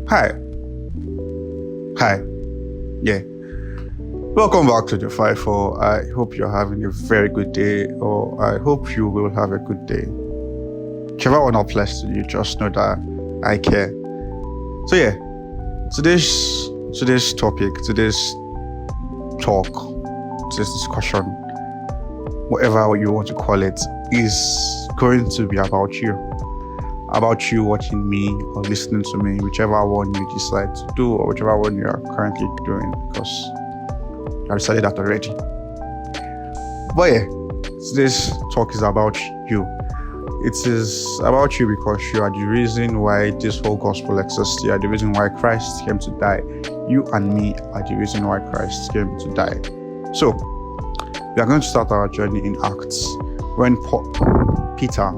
Hi. Hi. Yeah. Welcome back to the 5-4. I hope you're having a very good day, or I hope you will have a good day. Whichever one applies to you, just know that I care. So yeah, today's topic, today's talk, today's discussion, whatever you want to call it, is going to be about you. About you watching me or listening to me, whichever one you decide to do or whichever one you are currently doing, because I decided that already. But yeah, today's talk is about you. It is about you because you are the reason why this whole gospel exists. You are the reason why Christ came to die. You and me are the reason why Christ came to die. So, we are going to start our journey in Acts when Peter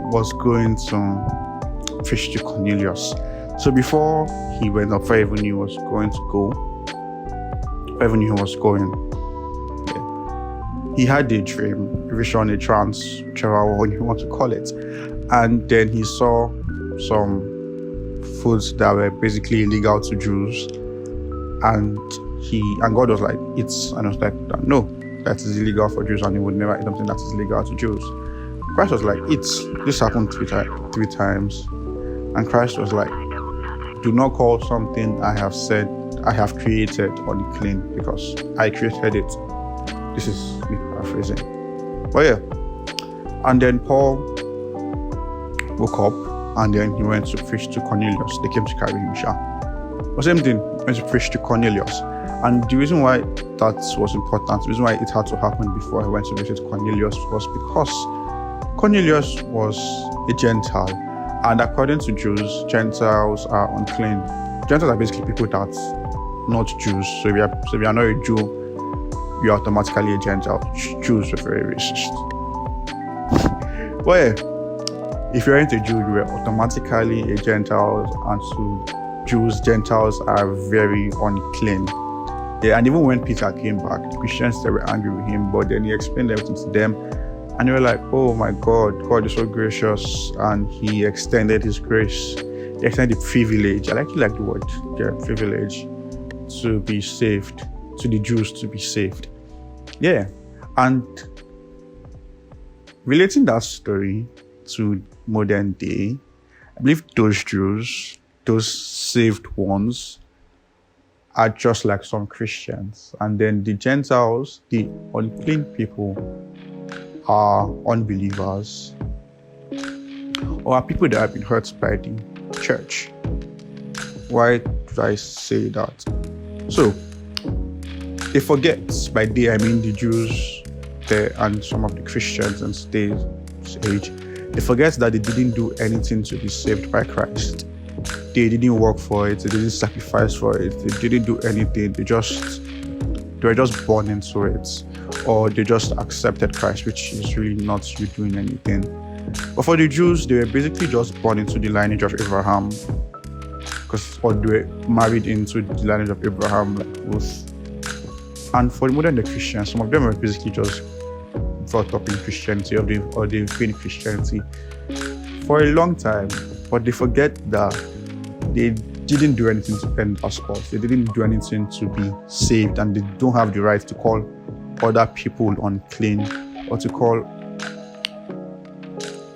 was going to preach to Cornelius. So before he went up, before even he was going to go, even he was going, he had a dream, a vision, a trance, whichever one you want to call it. And then he saw some foods that were basically illegal to Jews. And God was like, "It's," and I was like, "No, that is illegal for Jews, and he would never eat something that is illegal to Jews." Christ was like, this happened three times. And Christ was like, "Do not call something I have created unclean, because I created it." This is me paraphrasing. But yeah. And then Paul woke up and then he went to preach to Cornelius. They came to carry him. The same thing, he went to preach to Cornelius. And the reason why that was important, the reason why it had to happen before he went to visit Cornelius, was because Cornelius was a Gentile, and according to Jews, Gentiles are unclean. Gentiles are basically people that's not Jews. So if you are not a Jew, you are automatically a Gentile. Jews were very racist. Well, if you aren't a Jew, you were automatically a Gentile, and to Jews, Gentiles are very unclean. Yeah, and even when Peter came back, the Christians, they were angry with him, but then he explained everything to them. And they were like, "Oh my God, God is so gracious," and he extended his grace. He extended the privilege. I actually like the word, privilege, to be saved, to the Jews to be saved. Yeah. And relating that story to modern day, I believe those Jews, those saved ones, are just like some Christians. And then the Gentiles, the unclean people, are unbelievers or are people that have been hurt by the church. Why do I say that? So, they forget, by they I mean the Jews there and some of the Christians in today's age, they forget that they didn't do anything to be saved by Christ. They didn't work for it, they didn't sacrifice for it, they didn't do anything, they were just born into it, or they just accepted Christ, which is really not you doing anything. But for the Jews, they were basically just born into the lineage of Abraham, or they were married into the lineage of Abraham, like Ruth. And for the modern day Christians, some of them were basically just brought up in Christianity, or they've been in Christianity for a long time, but they forget that they didn't do anything to earn passports. They didn't do anything to be saved, and they don't have the right to call other people unclean or to call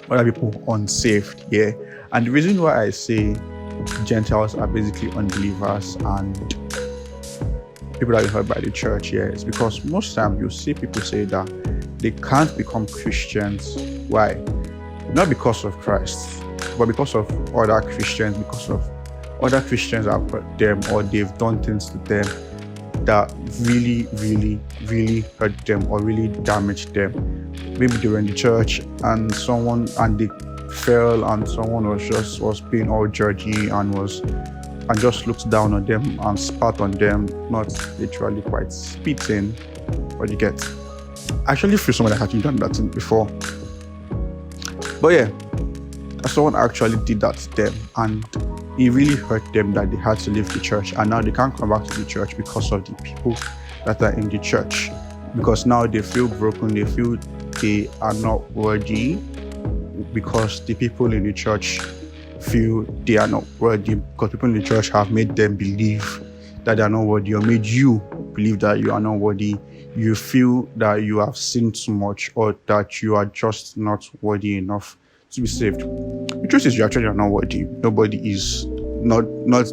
other people unsaved. Yeah. And the reason why I say Gentiles are basically unbelievers and people that are hurt by the church, is because most times you see people say that they can't become Christians. Why? Not because of Christ, but because of other Christians, because of other Christians have hurt them, or they've done things to them that really, really, really hurt them or really damaged them. Maybe they were in the church and they fell, and someone was being all judgy and just looked down on them and spat on them, not literally quite spitting, but you get. I actually feel someone that had done that thing before. But yeah, someone actually did that to them, and it really hurt them that they had to leave the church, and now they can't come back to the church because of the people that are in the church, because now they feel broken, they feel they are not worthy, because the people in the church feel they are not worthy because people in the church have made them believe that they are not worthy, or made you believe that you are not worthy. You feel that you have sinned too much, or that you are just not worthy enough to be saved. The truth is, you actually are not worthy. Nobody is. Not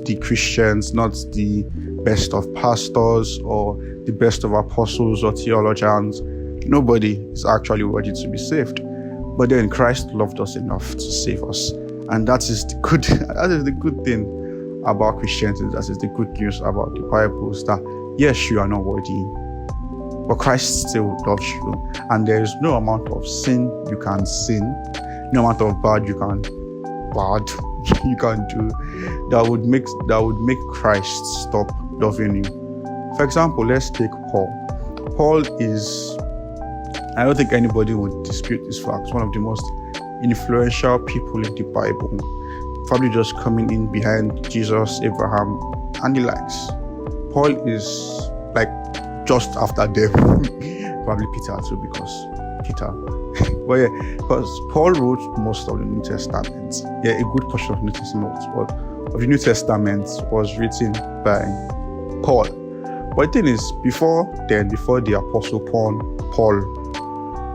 the Christians, not the best of pastors or the best of apostles or theologians. Nobody is actually worthy to be saved. But then Christ loved us enough to save us. And that is the good thing about Christianity. That is the good news about the Bible, is that yes, you are not worthy, but Christ still loves you. And there is no amount of sin you can sin, no amount of bad you can do that would make Christ stop loving you. For example, let's take Paul. Paul is, I don't think anybody would dispute this fact, one of the most influential people in the Bible, probably just coming in behind Jesus, Abraham, and the likes. Paul is like just after them. Probably Peter too, because Peter. But yeah, because Paul wrote most of the New Testament. Yeah, a good portion of the New Testament was written by Paul. But the thing is, before the Apostle Paul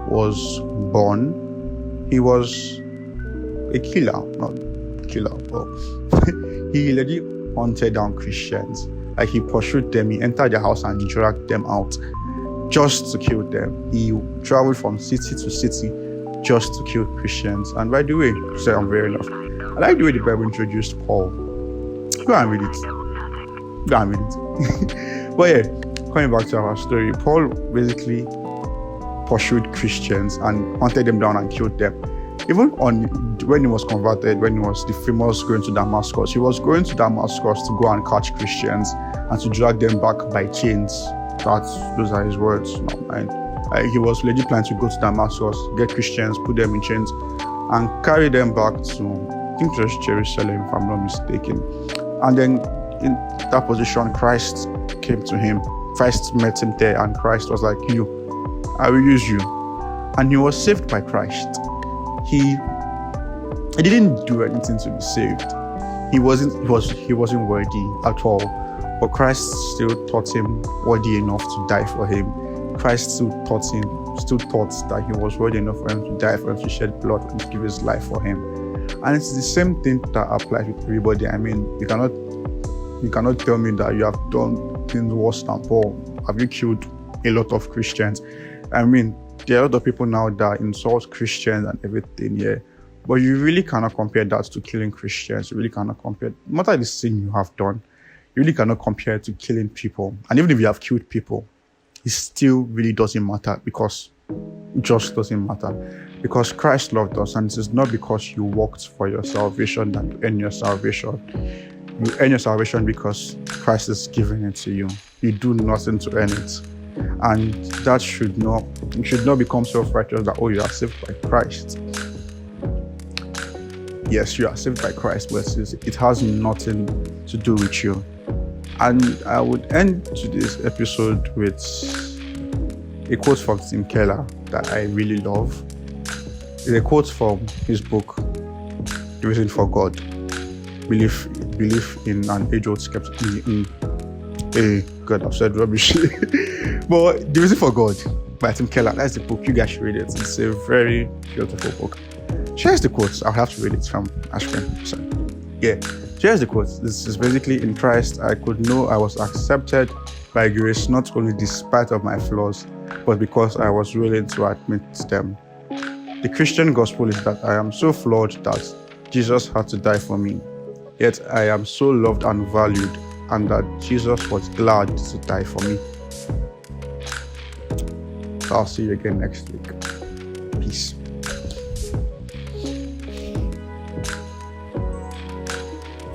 was born, he was a killer, but he legit hunted down Christians. Like, he pursued them, he entered their house and dragged them out just to kill them. He traveled from city to city just to kill Christians. And by the way, say I'm very enough, I like the way the Bible introduced Paul. Go and read it. But yeah, coming back to our story, Paul basically pursued Christians and hunted them down and killed them. Even when he was converted, when he was the famous going to Damascus, he was going to Damascus to go and catch Christians and to drag them back by chains. Those are his words, not mine. He was legit planning to go to Damascus, get Christians, put them in chains, and carry them back to, I think it was Jerusalem, if I'm not mistaken. And then in that position, Christ came to him. Christ met him there, and Christ was like, I will use you. And he was saved by Christ. He didn't do anything to be saved. He wasn't worthy at all. But Christ still thought him worthy enough to die for him. Christ still thought that he was worthy enough for him to die for him, to shed blood and to give his life for him. And it's the same thing that applies with everybody. I mean, you cannot tell me that you have done things worse than Paul. Have you killed a lot of Christians? I mean, there are a lot of people now that insult Christians and everything, yeah. But you really cannot compare that to killing Christians. You really cannot compare, no matter the sin you have done, you really cannot compare it to killing people. And even if you have killed people, it still really doesn't matter, because it just doesn't matter. Because Christ loved us, and it is not because you worked for your salvation that you earn your salvation. You earn your salvation because Christ is giving it to you. You do nothing to earn it. And that should not become self-righteous that, you are saved by Christ. Yes, you are saved by Christ, but it has nothing to do with you. And I would end today's episode with a quote from Tim Keller that I really love. It's a quote from his book, The Reason for God. Belief in an age-old skepticism. God, I've said rubbish. But The Reason for God by Tim Keller, that's the book. You guys should read it. It's a very beautiful book. Here's the quotes. I'll have to read it from Ashken. So, yeah. Here's the quote. This is basically, in Christ, I could know I was accepted by grace, not only despite of my flaws, but because I was willing to admit them. The Christian gospel is that I am so flawed that Jesus had to die for me. Yet I am so loved and valued, and that Jesus was glad to die for me. I'll see you again next week. Peace.